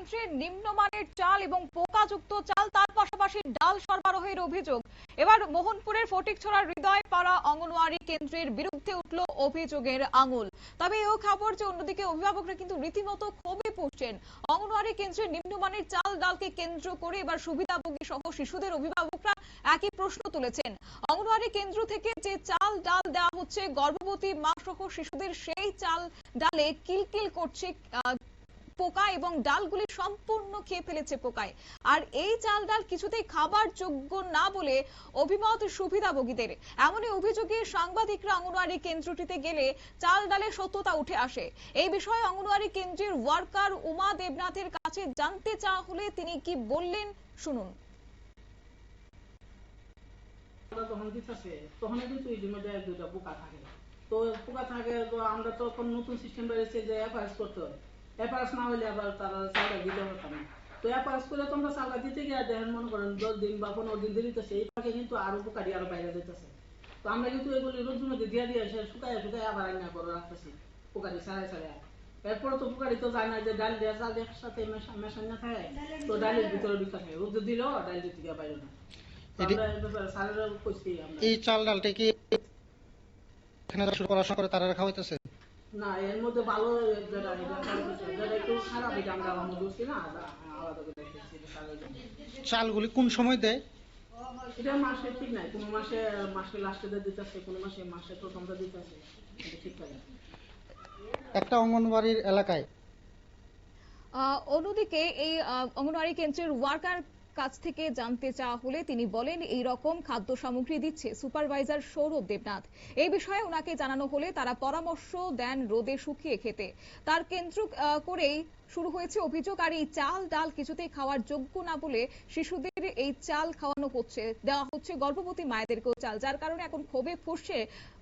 কেন্দ্রে নিম্নমানের চাল এবং পোকাযুক্ত চাল, তার পাশাপাশি ডাল সরবরাহের অভিযোগ। এবার মোহনপুরের ফটিকছড়ার হৃদয়পাড়া অঙ্গনওয়াড়ি কেন্দ্রের বিরুদ্ধে উঠল অভিযোগের আঙুল। তবে এও খবর যে অন্যদিকে অভিভাবকরা কিন্তু রীতিমতো ক্ষোভে পড়ছেন। অঙ্গনওয়াড়ি কেন্দ্রে নিম্নমানের চাল ডালকে কেন্দ্র করে এবার সুবিধাভোগী সহ শিশুদের অভিভাবকরা একই প্রশ্ন তুলেছেন। অঙ্গনওয়াড়ি কেন্দ্র থেকে যে চাল ডাল দেওয়া হচ্ছে গর্ভবতী মা সহ শিশুদের, সেই চাল ডালে কিলকিল করছে পোকা এবং ডালগুলি সম্পূর্ণ খেয়ে ফেলেছে পোকায়। আর এই চাল ডাল কিছুতেই খাবার যোগ্য না বলে অভিমত সুবিধাভোগীদের। এমনই অভিযোগে সাংবাদিকরা অঙ্গনওয়াড়ি কেন্দ্রটিতে গেলে চাল ডালের সত্যতা উঠে আসে। এই বিষয়ে অঙ্গনওয়াড়ি কেন্দ্রের ওয়ার্কার উমা দেবনাথের কাছে জানতে চাওয়া হলে তিনি কি বললেন শুনুন। তখন দিতেছে তখন কিন্তু এই জন্য দুটা পোকা থাকে, তো পোকা থাকে, তো আমরা তো এখন নতুন সিস্টেম বেরিয়েছে যে এফআইআর করতে হয়। এফআইআর না হলে আবার তারা চালটা দিতে পারতাম না। তো এফআইআর করে তোমরা চালটা দিতে গিয়ে দেখেন মনে করেন 10 দিন বা 15 দিন দিতেছে, এই ফাঁকে কিন্তু আরো পোকারি আরো বাইরে যেতেছে। তো আমরা কিন্তু এগুলি রোদ্দুর মধ্যে দিয়ে দিয়ে শুকায় শুকায় আবার আইনা করে রাখতেছি পোকারি ছাড়াই ছাড়াই। এরপরে তো পোকারি তো যায় না যে ডাল দিয়ে চাল একসাথে মেশান না থাকে, তো ডালের ভিতরে ঢুকা থাকে, রোদ্দু দিলেও ডাল দিতে গিয়ে বাইরে না। এই চাল ডালটা কি এখানে পড়াশোনা করে তারা রাখা হইতেছে না? এর মধ্যে ভালো যেটা একটু খারাপ, এটা আমরা বুঝছি না, আলাদা করে চালগুলি কোন সময় দেয় এটা মাসে ঠিক নাই, কোনো মাসে লাস্টে দিতেছে, কোনো মাসে প্রথমটা দিতেছে, ঠিক থাকে। একটা অঙ্গনওয়াড়ির এলাকায় অন্যদিকে এই অঙ্গনওয়াড়ি কেন্দ্রের ওয়ার্কার কাছ থেকে জানতে চাওয়া হলে তিনি বলেন এই রকম খাদ্য সামগ্রী দিচ্ছে সুপারভাইজার সৌরভ দেবনাথ। এই বিষয়ে ওনাকে জানানো হলে তারা পরামর্শ দেন রোদে শুকিয়ে খেতে। তার কেন্দ্র করেই শুরু হয়েছে অভিযোগ। আর এই চাল ডাল কিছুতেই খাওয়ার যোগ্য না বলে শিশুদের এই চাল খাওয়ানো হচ্ছে, দেওয়া হচ্ছে গর্ভবতী মায়েদেরকেও চাল, যার কারণে এখন ক্ষোভে ফুঁসছে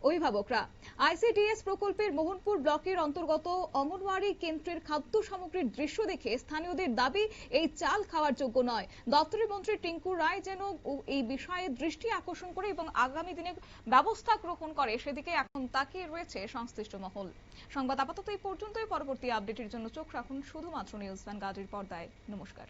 অভিভাবকরা। আইসিডিএস প্রকল্পের মোহনপুর ব্লকের অন্তর্গত অঙ্গনওয়াড়ি কেন্দ্রের খাদ্য সামগ্রীর দৃশ্য দেখে স্থানীয়দের দাবি এই চাল খাওয়ার যোগ্য নয়। দপ্তরের মন্ত্রী টিঙ্কু রায় যেন এই বিষয়ে দৃষ্টি আকর্ষণ করে এবং আগামী দিনে ব্যবস্থা গ্রহণ করে, সেদিকে এখন তাকিয়ে রয়েছে সংশ্লিষ্ট মহল। সংবাদ আপাতত এই পর্যন্তই। পরবর্তী আপডেটের জন্য চোখ রাখুন শুধুমাত্র নিউজ ভ্যানগার্ডের পর্দায়। নমস্কার।